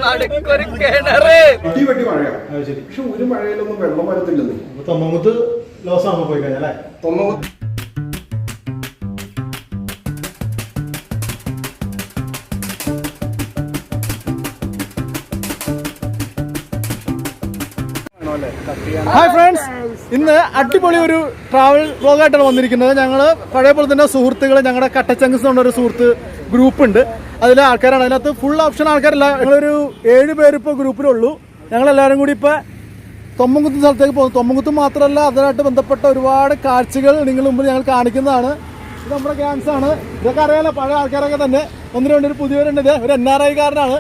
നടക്കൊരു കിണറ് വെട്ടി മഴയാണ്. പക്ഷെ ഒരു മഴയിലൊന്നും വെള്ളം വരത്തില്ലെന്ന്. തൊമ്മങ്കുത്ത് ലോസ് ആകുമ്പോ പോയി കഴിഞ്ഞാൽ തൊമ്മങ്കുത്ത് ഹായ് ഫ്രണ്ട്സ്, ഇന്ന് അടിപൊളി ഒരു ട്രാവൽ വ്ലോഗായിട്ടാണ് വന്നിരിക്കുന്നത്. ഞങ്ങൾ പഴയ പോലെ തന്നെ സുഹൃത്തുക്കൾ, ഞങ്ങളുടെ കട്ടച്ചങ്സ് എന്ന് പറഞ്ഞൊരു സുഹൃത്ത് ഗ്രൂപ്പ് ഉണ്ട്. അതിലെ ആൾക്കാരാണ്. അതിനകത്ത് ഫുൾ ഓപ്ഷൻ ആൾക്കാരല്ല, ഞങ്ങളൊരു 7 പേര് ഇപ്പോൾ ഗ്രൂപ്പിലുള്ളൂ. ഞങ്ങളെല്ലാവരും കൂടി ഇപ്പോൾ തൊമ്മങ്കുത്ത് സ്ഥലത്തേക്ക് പോകുന്നു. തൊമ്മങ്കുത്ത് മാത്രമല്ല, അതിനായിട്ട് ബന്ധപ്പെട്ട ഒരുപാട് കാഴ്ചകൾ നിങ്ങൾ മുമ്പിൽ ഞങ്ങൾ കാണിക്കുന്നതാണ്. ഇത് നമ്മുടെ ഗ്യാങ്സ് ആണ്. ഇതൊക്കെ അറിയാലോ, പഴയ ആൾക്കാരൊക്കെ തന്നെ. ഒന്നിനു വേണ്ടി ഒരു പുതിയവരുണ്ട്. ഇത് ഒരു NRI കാരനാണ്.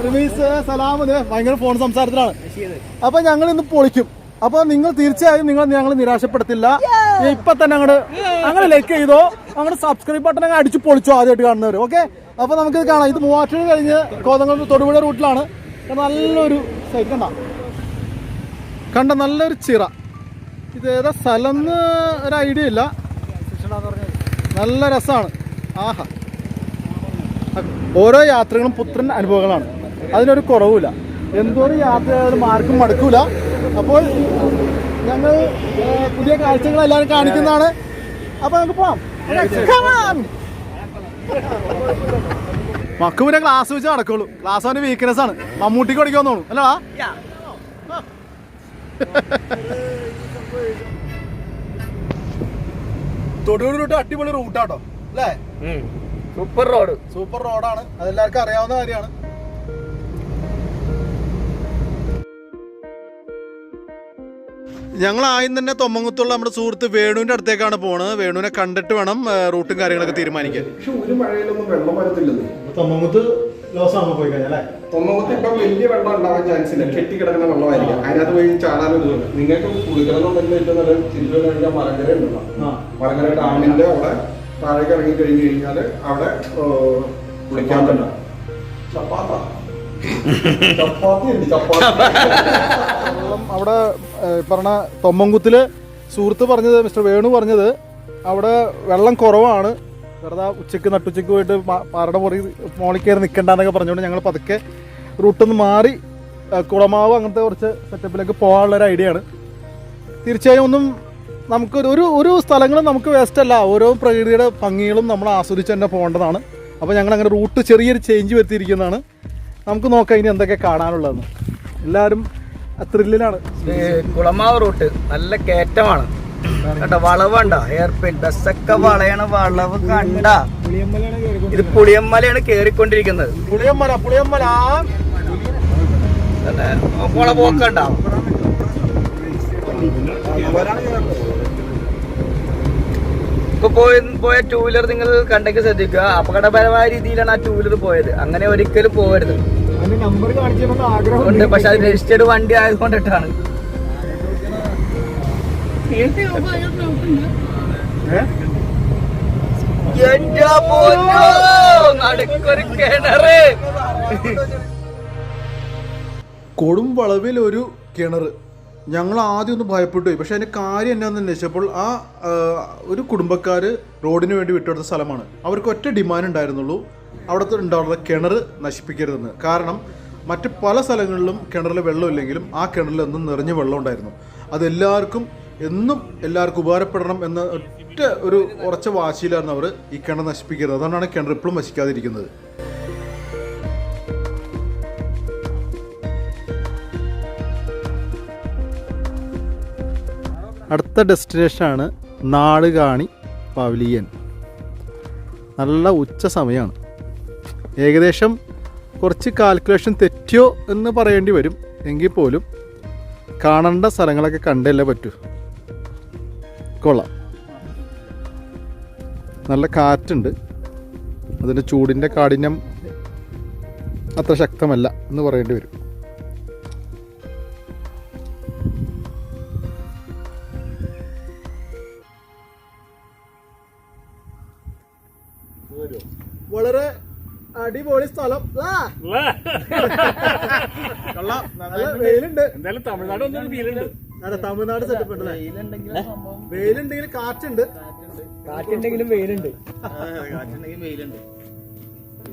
റിമീസ് സലാം ഭയങ്കര ഫോൺ സംസാരത്തിലാണ്. അപ്പൊ ഞങ്ങൾ ഇന്ന് പൊളിക്കും. അപ്പൊ നിങ്ങൾ തീർച്ചയായും ഞങ്ങൾ നിരാശപ്പെടുത്തില്ല. ഇപ്പൊ തന്നെ അങ്ങനെ ലൈക്ക് ചെയ്തോ, അങ്ങനെ സബ്സ്ക്രൈബ് ബട്ടൺ അങ്ങ് അടിച്ച് പൊളിച്ചോ ആദ്യമായിട്ട് കാണുന്നവർ. ഓക്കെ, അപ്പൊ നമുക്കിത് കാണാം. ഇത് മൂവാറ്റുപുഴ കഴിഞ്ഞ് കോതമംഗലം തൊടുപുഴ റൂട്ടിലാണ്. നല്ലൊരു സൈറ്റ് കണ്ട നല്ലൊരു ചിറ. ഇത് ഏതാ സ്ഥലം എന്ന് ഒരു ഐഡിയ ഇല്ല. നല്ല രസമാണ്. ആഹാ, ഓരോ യാത്രകളും പുത്രൻ അനുഭവങ്ങളാണ്. അതിനൊരു കുറവുമില്ല. എന്തോരം യാത്ര മാർക്കും മടുക്കൂല. അപ്പോൾ ഞങ്ങൾ പുതിയ കാഴ്ചകൾ എല്ലാവരും കാണിക്കുന്നതാണ്. അപ്പൊ നമുക്ക് പോവാം. മക്കുവിനെ ക്ലാസ് വെച്ച് നടക്കുള്ളൂ. ക്ലാസ് അവന്റെ വീക്ക്നെസ് ആണ്. മമ്മൂട്ടിക്ക് പഠിക്കാൻ തോന്നും അല്ലടാ. തൊടുപുഴ റൂട്ട് അടിപൊളി റൂട്ടാട്ടോ അല്ലേ? സൂപ്പർ റോഡാണ്. അതെല്ലാവർക്കും അറിയാവുന്ന കാര്യമാണ്. ഞങ്ങൾ ആദ്യം തന്നെ തൊമ്മങ്കുത്തുള്ള നമ്മുടെ സുഹൃത്ത് വേണുവിന്റെ അടുത്തേക്കാണ് പോണത്. വേണുവിനെ കണ്ടിട്ട് വേണം റൂട്ടും കാര്യങ്ങളൊക്കെ തീരുമാനിക്കാൻ. പക്ഷെ ഒരു മഴയിലൊന്നും വെള്ളം വരത്തില്ലെന്ന്. തൊമ്മങ്കുത്ത് ലോസ് ആകുമ്പോ പോയി കഴിഞ്ഞാൽ തൊമ്മങ്കുത്ത് ഇപ്പൊ വലിയ വെള്ളം ഉണ്ടാവാൻ ചാൻസ് ഇല്ല. കെട്ടിക്കിടക്കുന്ന വെള്ളമായിരിക്കും. അതിനകത്ത് പോയി ചാടാനും ഇതുണ്ട്. നിങ്ങൾക്ക് കുളിക്കണമെന്നുണ്ടെങ്കിൽ ഏറ്റവും നല്ല തിരിച്ചു കഴിഞ്ഞാൽ മലങ്കര ഉണ്ടല്ലോ. മലങ്കര ഡാമിന്റെ അവിടെ താഴേക്ക് ഇറങ്ങി കഴിഞ്ഞു കഴിഞ്ഞാല് അവിടെ കുളിക്കാൻ പറ്റും. അവിടെ പറഞ്ഞ തൊമ്മങ്കുത്തില് സുഹൃത്ത് പറഞ്ഞത്, മിസ്റ്റർ വേണു പറഞ്ഞത്, അവിടെ വെള്ളം കുറവാണ്. വെറുതെ ഉച്ചയ്ക്ക് നട്ടുച്ചയ്ക്ക് പോയിട്ട് പാറയുടെ മോളിൽ കയറി നിൽക്കണ്ടെന്നൊക്കെ പറഞ്ഞുകൊണ്ട് ഞങ്ങൾ പതുക്കെ റൂട്ടൊന്ന് മാറി കുളമാവ് അങ്ങനത്തെ കുറച്ച് സെറ്റപ്പിലേക്ക് പോകാനുള്ളൊരു ഐഡിയ ആണ്. തീർച്ചയായും ഒന്നും നമുക്ക് ഒരു സ്ഥലങ്ങളും നമുക്ക് വേസ്റ്റ് അല്ല. ഓരോ പ്രകൃതിയുടെ ഭംഗികളും നമ്മൾ ആസ്വദിച്ച് തന്നെ പോകേണ്ടതാണ്. അപ്പോൾ ഞങ്ങൾ അങ്ങനെ റൂട്ട് ചെറിയൊരു ചേഞ്ച് വരുത്തിയിരിക്കുന്നതാണ്. നമുക്ക് നോക്കാം ഇനി എന്തൊക്കെ കാണാനുള്ളതെന്ന്. എല്ലാവരും ത്രില്ലിലാണ്. കുളമാവ് റൂട്ട് നല്ല കയറ്റമാണ് കേട്ടോ. വളവുണ്ട എയർപിൻ ബസ്സൊക്കെ വളയണ വളവ് കണ്ട. ഇത് പുളിയമ്മലയാണ് കേറിക്കൊണ്ടിരിക്കുന്നത്. പുളിയമ്മല പോക്കുണ്ടാവും. ഇപ്പൊ പോയ 2 വീലർ നിങ്ങൾ കണ്ടെങ്കിൽ ശ്രദ്ധിക്കുക. അപകടപരമായ രീതിയിലാണ് ആ 2 വീലർ പോയത്. അങ്ങനെ ഒരിക്കലും പോകരുത്. ഉണ്ട്, പക്ഷെ അത് രജിസ്റ്റേർഡ് വണ്ടി ആയതുകൊണ്ടിട്ടാണ്. നടക്കൊരു കിണറ്. കൊടും വളവിൽ ഒരു കിണർ. ഞങ്ങൾ ആദ്യം ഒന്ന് ഭയപ്പെട്ടു പോയി. പക്ഷെ അതിൻ്റെ കാര്യം എന്നാന്ന് അന്വേഷിച്ചപ്പോൾ ഒരു കുടുംബക്കാർ റോഡിന് വേണ്ടി വിട്ടുകൊടുത്ത സ്ഥലമാണ്. അവർക്ക് ഒറ്റ ഡിമാൻഡ് ഉണ്ടായിരുന്നുള്ളൂ, അവിടുത്തെ ഉണ്ടാവുന്ന കിണർ നശിപ്പിക്കരുതെന്ന്. കാരണം മറ്റ് പല സ്ഥലങ്ങളിലും കിണറിൽ വെള്ളമില്ലെങ്കിലും ആ കിണറിൽ എന്നും നിറഞ്ഞ വെള്ളം ഉണ്ടായിരുന്നു. അതെല്ലാവർക്കും എല്ലാവർക്കും ഉപകാരപ്പെടണം എന്ന ഒറ്റ ഒരു ഉറച്ച വാശിയിലായിരുന്നു അവർ ഈ കിണർ നശിപ്പിക്കരുത്. അതുകൊണ്ടാണ് കിണർ ഇപ്പോഴും നശിക്കാതിരിക്കുന്നത്. അടുത്ത ഡെസ്റ്റിനേഷനാണ് നാടുകാണി പവലിയൻ. നല്ല ഉച്ച സമയമാണ്. ഏകദേശം കുറച്ച് കാൽക്കുലേഷൻ തെറ്റിയോ എന്ന് പറയേണ്ടി വരും. എങ്കിൽ പോലും കാണേണ്ട സ്ഥലങ്ങളൊക്കെ കണ്ടല്ലേ പറ്റൂ. കൊള്ളാം. നല്ല കാറ്റുണ്ട്. അതിൻ്റെ ചൂടിൻ്റെ കാഠിന്യം അത്ര ശക്തമല്ല എന്ന് പറയേണ്ടി വരും. വളരെ അടിപൊളി സ്ഥലം. വെയിലുണ്ട്. എന്തായാലും തമിഴ്നാട് സെറ്റപ്പ് ഉണ്ട്. വെയിലുണ്ടെങ്കിൽ കാറ്റുണ്ട്. കാറ്റുണ്ടെങ്കിലും വെയിലുണ്ട്.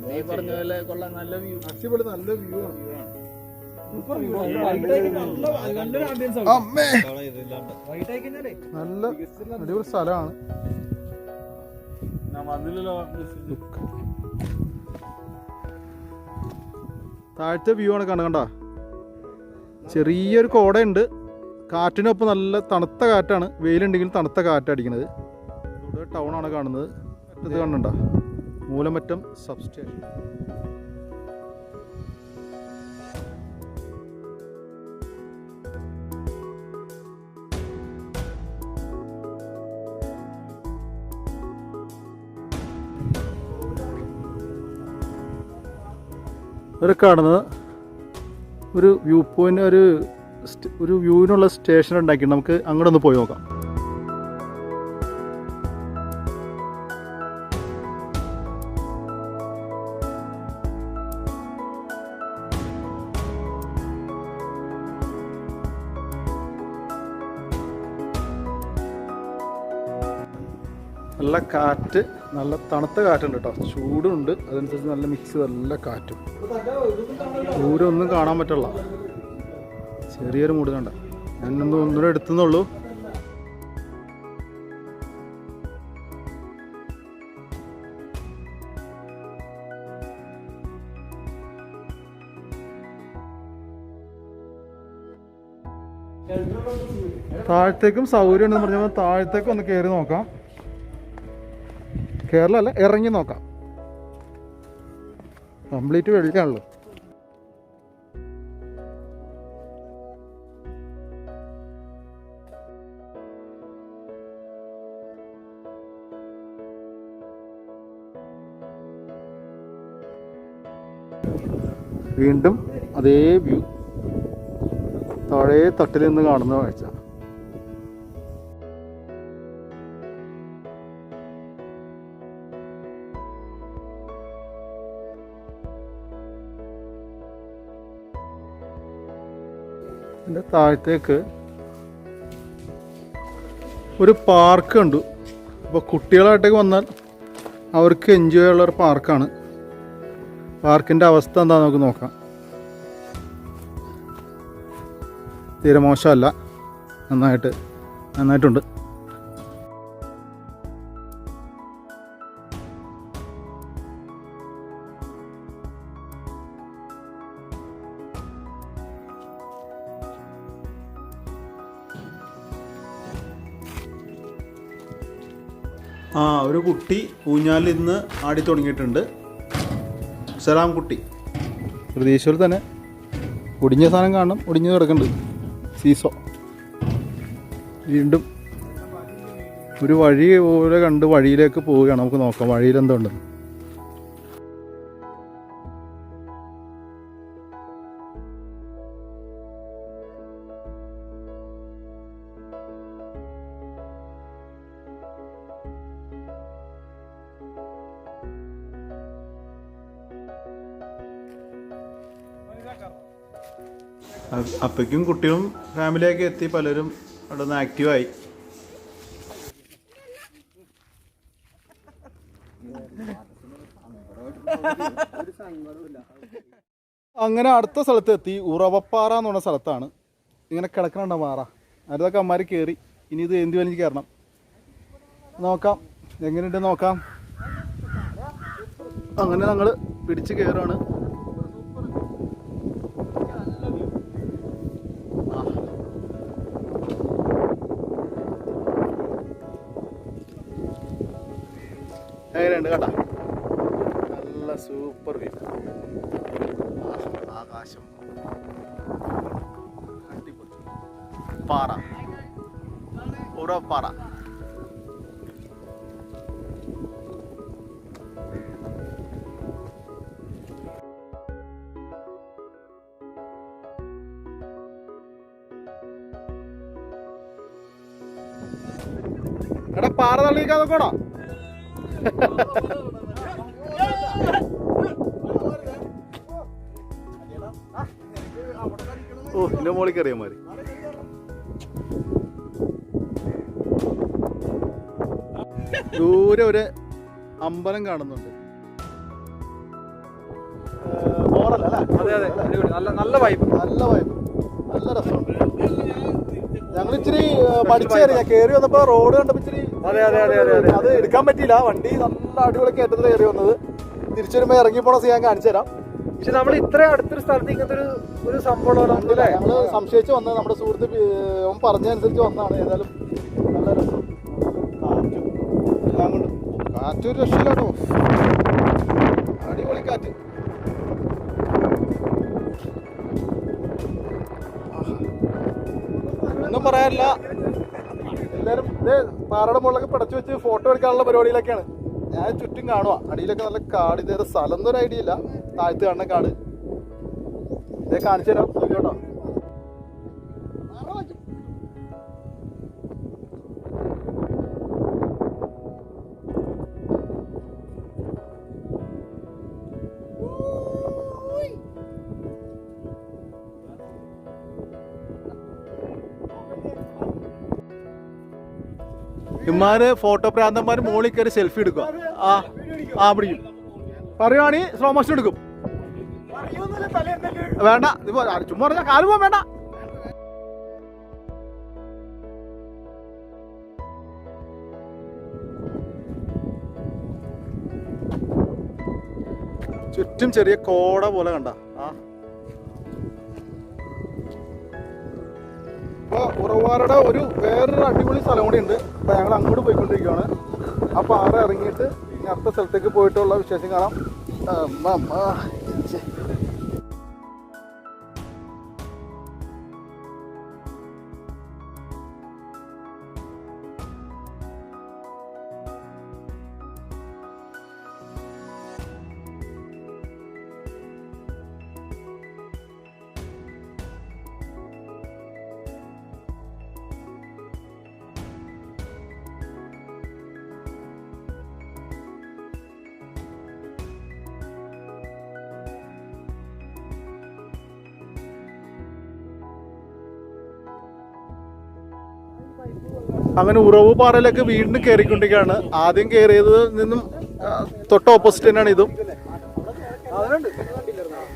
നീ പറഞ്ഞ പോലെ കൊള്ളാം, നല്ല വ്യൂ. അടിപൊളി, നല്ല വ്യൂ ആണ്. നല്ലൊരു ആംബിയൻസ് അമ്മേ, നല്ല അടിപൊളി സ്ഥലമാണ്. താഴത്തെ വ്യൂ ആണ് കണ്ട. ചെറിയൊരു കോടയുണ്ട്, കാറ്റിനൊപ്പം നല്ല തണുത്ത കാറ്റാണ്. വെയിലുണ്ടെങ്കിലും തണുത്ത കാറ്റടിക്കുന്നത്. ഇവിടെ ടൗൺ ആണ് കാണുന്നത്. ഇത് കാണണ്ട, മൂലമറ്റം സബ്സ്റ്റേഷൻ. ഇവിടെ കാണുന്നത് ഒരു വ്യൂ പോയിന്റ്, ഒരു വ്യൂവിനുള്ള സ്റ്റേഷൻ ഉണ്ടാക്കി. നമുക്ക് അങ്ങോട്ട് ഒന്ന് പോയി നോക്കാം. നല്ല കാറ്റ്, നല്ല തണുത്ത കാറ്റുണ്ട് കേട്ടോ. ചൂടുണ്ട്, അതനുസരിച്ച് നല്ല മിക്സ്, നല്ല കാറ്റും. ദൂരമൊന്നും കാണാൻ പറ്റില്ല, ചെറിയൊരു മൂട് കണ്ട. ഒന്നുകൂടെ എടുത്തുന്നുള്ളൂ. താഴത്തേക്കും സൗകര്യം ഉണ്ടെന്ന് പറഞ്ഞാൽ താഴത്തേക്ക് ഒന്ന് കയറി നോക്കാം. കേരളമല്ല, ഇറങ്ങി നോക്കാം. കംപ്ലീറ്റ് വെളിക്കാണല്ലോ. വീണ്ടും അതേ വ്യൂ, താഴെ തട്ടിൽ നിന്ന് കാണുന്ന കാഴ്ച. ഇതിൻ്റെ താഴത്തേക്ക് ഒരു പാർക്ക് ഉണ്ട്. അപ്പോൾ കുട്ടികളായിട്ടേക്ക് വന്നാൽ അവർക്ക് എൻജോയ് ചെയ്യാനുള്ള ഒരു പാർക്കാണ്. പാർക്കിൻ്റെ അവസ്ഥ എന്താണെന്ന് നമുക്ക് നോക്കാം. തീരെ മോശമല്ല, നന്നായിട്ടുണ്ട്. ഒരു കുട്ടി ഊഞ്ഞാലിൽ ഇന്ന് ആടി തുടങ്ങിയിട്ടുണ്ട്. സലാം കുട്ടി. പ്രതീക്ഷയിൽ തന്നെ ഒടിഞ്ഞ സാധനം കാണണം, ഒടിഞ്ഞ് കിടക്കുന്നുണ്ട്. സീസോ. വീണ്ടും ഒരു വഴി പോലെ കണ്ട് വഴിയിലേക്ക് പോവുകയാണ്. നമുക്ക് നോക്കാം വഴിയിൽ എന്തുണ്ട്. അപ്പയ്ക്കും കുട്ടികളും ഫാമിലിയൊക്കെ എത്തി. പലരും അവിടെ നിന്ന് ആക്റ്റീവായി. അങ്ങനെ അടുത്ത സ്ഥലത്തെത്തി. ഉറവപ്പാറ എന്ന് പറഞ്ഞ സ്ഥലത്താണ്. ഇങ്ങനെ കിടക്കണുണ്ടോ പാറ. അതൊക്കെ അമ്മമാർ കയറി. ഇനി ഇത് എന്ത് വലിഞ്ഞ് കയറണം. നോക്കാം എങ്ങനെയുണ്ട് നോക്കാം. അങ്ങനെ ഞങ്ങൾ പിടിച്ച് കയറുകയാണ്. എങ്ങനെയുണ്ട് കേട്ടാ, നല്ല സൂപ്പർ വ്യൂ. ആകാശം, അടിപൊളി പാറ, ഉറവപ്പാറ. എടാ പാറ തള്ളിക്കാതെ കൂടാ. ഓ, എന്റെ മോളിൽ കയറിയ മാതിരി. ദൂരെ ഒരു അമ്പലം കാണുന്നുണ്ട്. ബോറല്ല അല്ലേ? അതെ അതെ, അടിപൊളി. നല്ല വൈബ്, നല്ല വൈബ്, നല്ല രസമുണ്ട്. ഞങ്ങൾ ഇച്ചിരി മടിച്ചേറി, ഞാൻ കയറി വന്നപ്പോ റോഡ് കണ്ടപ്പോ ഇച്ചിരി അത് എടുക്കാൻ പറ്റിയില്ല. വണ്ടി നല്ല അടിപൊളി കയറ്റത്തിൽ കയറി വന്നത്. തിരിച്ചു വരുമ്പോ ഇറങ്ങി പോണ ഞാൻ കാണിച്ചു തരാം. പക്ഷെ നമ്മൾ ഇത്ര അടുത്തൊരു സ്ഥലത്ത് ഇങ്ങനത്തെ ഒരു സംഭവം അല്ലേ? ഞങ്ങള് സംശയിച്ച് വന്നത്, നമ്മുടെ സുഹൃത്ത് അവൻ പറഞ്ഞതനുസരിച്ച് വന്നതാണ്. ഏതായാലും നല്ല രസം, കാറ്റും എല്ലാം കൊണ്ട്. കാറ്റൊരു രക്ഷയില്ലാട്ടോ, അടിപൊളി കാറ്റ്. ഒന്നും പറയാനില്ല. എല്ലാവരും ഇതേ പാറയുടെ മുകളിലൊക്കെ പിടച്ചു വെച്ച് ഫോട്ടോ എടുക്കാനുള്ള പരിപാടിയിലൊക്കെയാണ്. ഞാൻ ചുറ്റും കാണുക, അടിയിലൊക്കെ നല്ല കാട്. ഇതേ സ്ഥലം ഒന്നും ഒരു ഐഡിയ ഇല്ല. താഴത്ത് കാണുന്ന കാട് ഇതേ കാണിച്ചു തരാം, നോക്കിയോട്ടോ. ഇമാര് ഫോട്ടോ പ്രാന്തന്മാര് മോളിൽ കയറി സെൽഫി എടുക്കുക. പിടിക്കും. പറയുവാണെങ്കിൽ സ്ലോ മോഷൻ എടുക്കും. വേണ്ട, ചുമ്മാ പറഞ്ഞാൽ കാല് പോകാൻ വേണ്ട. ചുറ്റും ചെറിയ കോട പോലെ കണ്ട. അപ്പൊ ഉറവാറുടെ വേറൊരു അടിപൊളി സ്ഥലം കൂടി ഉണ്ട്. അപ്പൊ ഞങ്ങൾ അങ്ങോട്ട് പോയിക്കൊണ്ടിരിക്കുകയാണ്. ആ പാറ ഇറങ്ങിയിട്ട് ഇനി അടുത്ത സ്ഥലത്തേക്ക് പോയിട്ടുള്ള വിശേഷം കാണാം. അങ്ങനെ ഉറവ് പാറയിലേക്ക് വീണ്ടും കയറിക്കൊണ്ടിരിക്കുകയാണ്. ആദ്യം കയറിയത് നിന്നും തൊട്ട് ഓപ്പോസിറ്റ് തന്നെയാണ് ഇതും.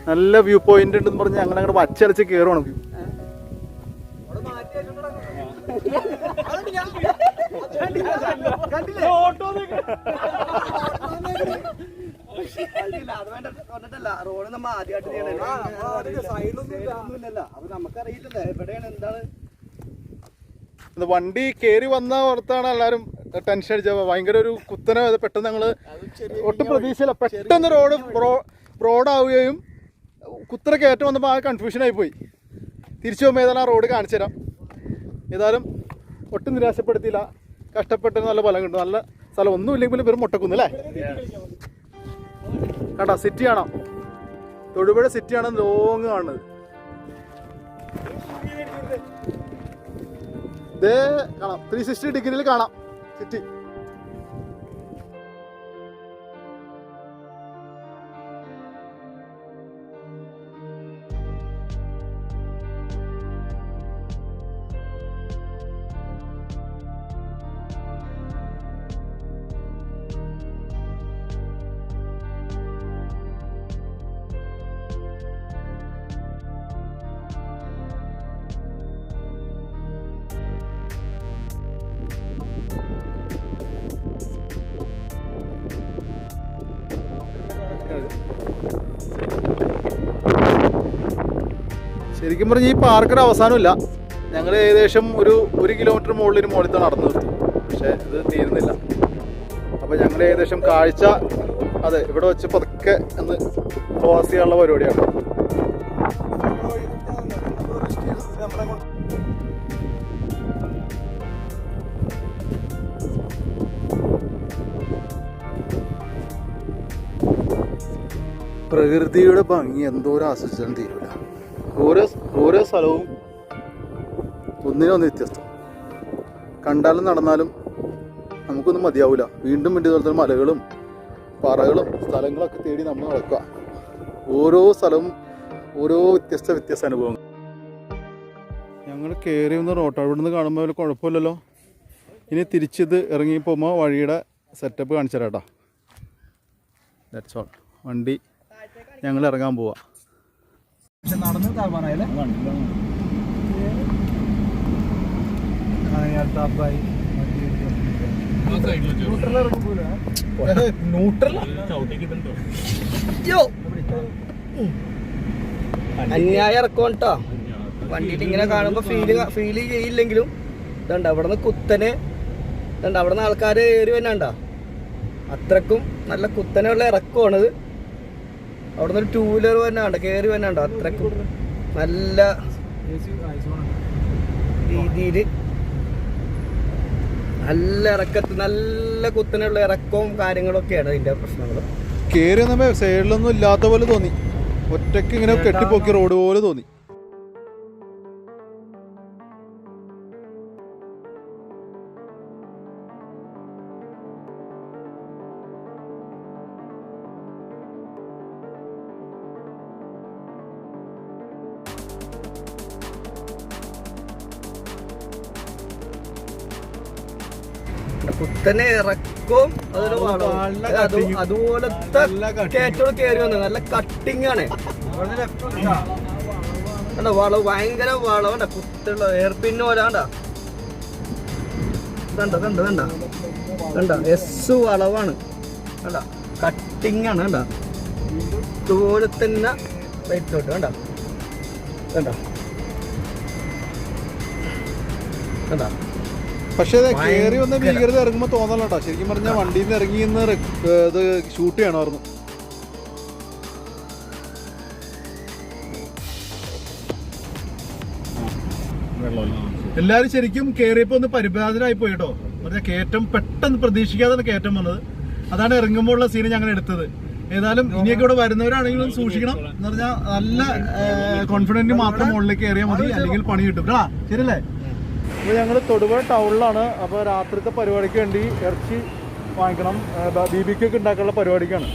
നല്ല വ്യൂ പോയിന്റ് ഉണ്ടെന്ന് പറഞ്ഞ് അങ്ങനെ അങ്ങോട്ട് വച്ചരച്ച് കയറുവാണ്. റോഡ് നമ്മ ആദ്യമായിട്ട് നമുക്കറിയില്ലല്ലോ എവിടെയാണ് എന്താണ്. വണ്ടി കയറി വന്ന ഓർത്താണ് എല്ലാവരും ടെൻഷൻ അടിച്ചത്. ഭയങ്കര ഒരു കുത്തനെ പെട്ടെന്ന് ഞങ്ങൾ ഒട്ടും പ്രതീക്ഷയില്ല. പെട്ടെന്ന് ബ്രോഡാവുകയും കുത്തനെ കയറ്റം വന്നപ്പോൾ ആ കൺഫ്യൂഷനായി പോയി. തിരിച്ചു പോകുമ്പോൾ ഏതായാലും ആ റോഡ് കാണിച്ചു തരാം. ഏതായാലും ഒട്ടും നിരാശപ്പെടുത്തിയില്ല. കഷ്ടപ്പെട്ട് നല്ല ഫലം കിട്ടും. നല്ല സ്ഥലം, ഒന്നുമില്ലെങ്കിൽ വെറും മുട്ടക്കുന്ന് അല്ലേ? കണ്ടോ സിറ്റി കാണാം. തൊടുപുഴ സിറ്റിയാണ് ലോങ് കാണുന്നത്. ഇതേ കാണാം, 360 ഡിഗ്രിയിൽ കാണാം സിറ്റി. ശരിക്കും പറഞ്ഞാൽ ഈ പാർക്കിന് അവസാനമില്ല. ഞങ്ങൾ ഏകദേശം ഒരു കിലോമീറ്റർ മുകളിൽ മുകളിൽ നടന്നു നിർത്തി. പക്ഷെ ഇത് തീരുന്നില്ല. അപ്പോൾ ഞങ്ങൾ ഏകദേശം കാഴ്ച അതെ ഇവിടെ വെച്ച് പതുക്കെ ഒന്ന് ക്ലോസ് ചെയ്യാനുള്ള പരിപാടിയാണ്. പ്രകൃതിയുടെ ഭംഗി എന്തോരം ആസ്വദിച്ചാലും തീരുമില്ല. ഓരോ സ്ഥലവും ഒന്നിനൊന്ന് വ്യത്യസ്തം. കണ്ടാലും നടന്നാലും നമുക്കൊന്നും മതിയാവില്ല. വീണ്ടും ഇതുപോലത്തെ മലകളും പാറകളും സ്ഥലങ്ങളൊക്കെ തേടി നമ്മൾ നടക്കുക. ഓരോ സ്ഥലവും ഓരോ വ്യത്യസ്ത അനുഭവങ്ങൾ. ഞങ്ങൾ കയറി വന്ന റോട്ട് അവിടെ നിന്ന് കാണുമ്പോൾ വല്ല കുഴപ്പമില്ലല്ലോ. ഇനി തിരിച്ചിത് ഇറങ്ങി പോകുമ്പോൾ വഴിയുടെ സെറ്റപ്പ് കാണിച്ചു തരാം കേട്ടോ. That's all. വണ്ടി ഞങ്ങൾ ഇറങ്ങാൻ പോവാ. നടന്ന് താഴ്വാനായല്ലേ അന്യായ ഇറക്കം കേട്ടോ. വണ്ടിയിൽ ഇങ്ങനെ കാണുമ്പോ ഫീല് ചെയ്യില്ലെങ്കിലും ഇതുണ്ട് അവിടെ നിന്ന് കുത്തനെ ഇതുണ്ട് അവിടെ നിന്ന് ആൾക്കാർ കയറി വന്നാണ്ടോ. അത്രക്കും നല്ല കുത്തനെയുള്ള ഇറക്കമാണിത്. അവിടെ നിന്ന് ഒരു 2 വീലർ വന്നാണ്ടോ കയറി വന്നാണ്ടോ. അത്രക്കും നല്ല രീതിയിൽ നല്ല ഇറക്കത്ത് നല്ല കുത്തനെയുള്ള ഇറക്കവും കാര്യങ്ങളൊക്കെയാണ് ഇതിന്റെ പ്രശ്നങ്ങൾ. കയറി വന്നപ്പോ സൈഡിലൊന്നും ഇല്ലാത്ത പോലെ തോന്നി. ഒറ്റയ്ക്ക് ഇങ്ങനെ കെട്ടിപ്പൊക്കി റോഡ് പോലെ തോന്നി. കുത്തനെ ഇറക്കവും അതൊരു അതുപോലത്തെ കയറ്റോട് കയറി വന്നത് നല്ല കട്ടിങ് ആണ്. വളവ് ഭയങ്കര വളവണ്ട കുത്തുള്ള എയർപിന്ന് പോലാണ്ട. കണ്ട എസ് വളവാണ്. കണ്ട കട്ടിങ് ആണ്. ഇതുപോലെ തന്നെ റൈറ്റിലോട്ട് കണ്ട. പക്ഷേ കയറി വന്ന ഭീകരത ഇറങ്ങുമ്പോൾ തോന്നല കേട്ടോ. ശരിക്കും പറഞ്ഞാൽ വണ്ടിയിൽ നിന്ന് ഇറങ്ങി ഇത് ഷൂട്ട് ചെയ്യണമായിരുന്നു. എല്ലാവരും ശരിക്കും കയറിയപ്പോൾ ഒന്ന് പരിഭ്രാന്തരായി പോയി കേട്ടോ. പറഞ്ഞാൽ കയറ്റം പെട്ടെന്ന് പ്രതീക്ഷിക്കാതെ കയറ്റം വന്നത്. അതാണ് ഇറങ്ങുമ്പോൾ ഉള്ള സീന് ഞങ്ങൾ എടുത്തത്. ഏതായാലും ഇനിയൊക്കെ ഇവിടെ വരുന്നവരാണെങ്കിലും സൂക്ഷിക്കണം എന്ന് പറഞ്ഞാൽ നല്ല കോൺഫിഡന്റ് മാത്രം മുകളിലേക്ക് കയറിയാൽ മതി, അല്ലെങ്കിൽ പണി കിട്ടും. ശരിയല്ലേ? അപ്പോൾ ഞങ്ങൾ തൊടുപുഴ ടൗണിലാണ്. അപ്പോൾ രാത്രിത്തെ പരിപാടിക്ക് വേണ്ടി ഇറച്ചി വാങ്ങിക്കണം. BBQ ഒക്കെ ഉണ്ടാക്കാനുള്ള പരിപാടിക്കാണ്.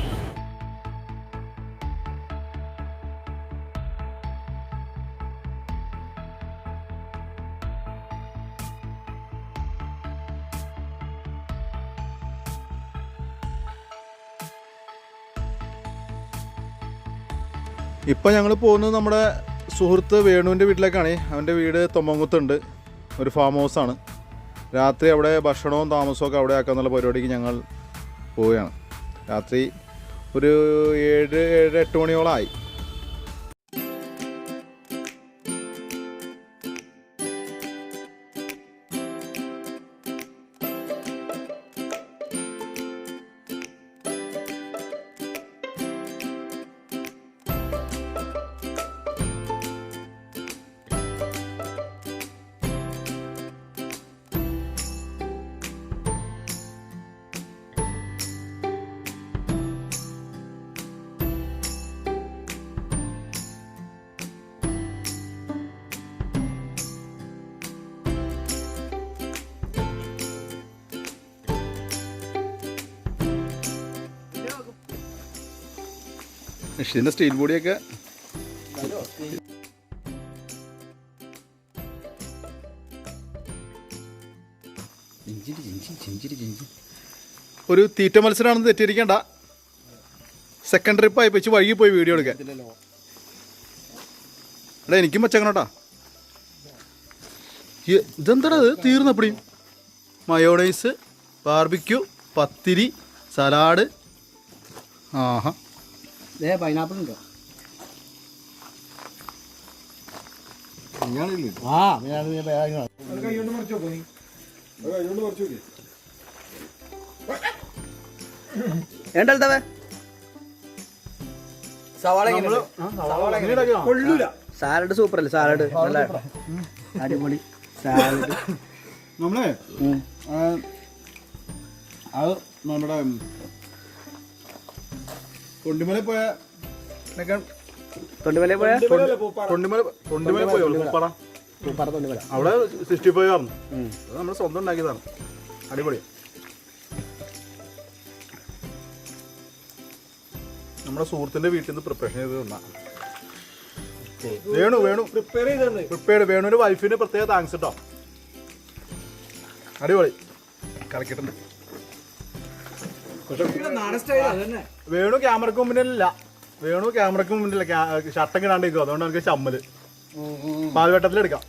ഇപ്പം ഞങ്ങൾ പോകുന്നത് നമ്മുടെ സുഹൃത്ത് വേണുവിൻ്റെ വീട്ടിലേക്കാണ്. അവൻ്റെ വീട് തൊമ്മങ്കുത്തുണ്ട്. ഒരു ഫാം ഹൗസാണ്. രാത്രി അവിടെ ഭക്ഷണവും താമസമൊക്കെ അവിടെ ആക്കാന്നുള്ള പരിപാടിക്ക് ഞങ്ങൾ പോവുകയാണ്. രാത്രി ഒരു 7-8 മണിയോളമായി. ഇതിൻ്റെ സ്റ്റീൽ ബോഡിയൊക്കെ ഒരു തീറ്റ മത്സരമാണെന്ന് തെറ്റിയിരിക്കണ്ട. സെക്കൻഡ് ട്രിപ്പ് ആയി വെച്ച് വഴുകി പോയി വീഡിയോ എടുക്കാൻ. എടാ എനിക്കും വെച്ചേക്കണം കേട്ടോ. ഇതെന്താ അത് തീർന്നപ്പടിയും? മയോണൈസ്, ബാർബിക്യൂ, പത്തിരി, സലാഡ്. ആഹാ പൈനാപ്പിൾ ഉണ്ടോ? സാലഡ് സൂപ്പർ അല്ലേ? സാലഡ് നല്ല അടിപൊളി സാലഡ്. നമ്മളെ അത് നമ്മുടെ തൊണ്ടിമല പോയ അവിടെ 65 ആയിരുന്നു. അത് നമ്മൾ സ്വന്തം ഉണ്ടാക്കിയതാണ്. അടിപൊളി. നമ്മുടെ സുഹൃത്തിന്റെ വീട്ടിൽ നിന്ന് പ്രിപ്പറേഷൻ ചെയ്ത് തന്ന വേണുവിന്റെ വൈഫിന് പ്രത്യേക താങ്ക്സ് കേട്ടോ. അടിപൊളി കളിക്കിട്ടുണ്ട്. വേണു ക്യാമറക്ക് മുമ്പിലല്ല, വേണു ക്യാമറക്ക് മുന്നില്ല ഷർട്ടൊക്കെ ഇടാണ്ടിരിക്കും, അതുകൊണ്ട് നമുക്ക് ചമ്മല് പാൽവെട്ടത്തിലെടുക്കാം.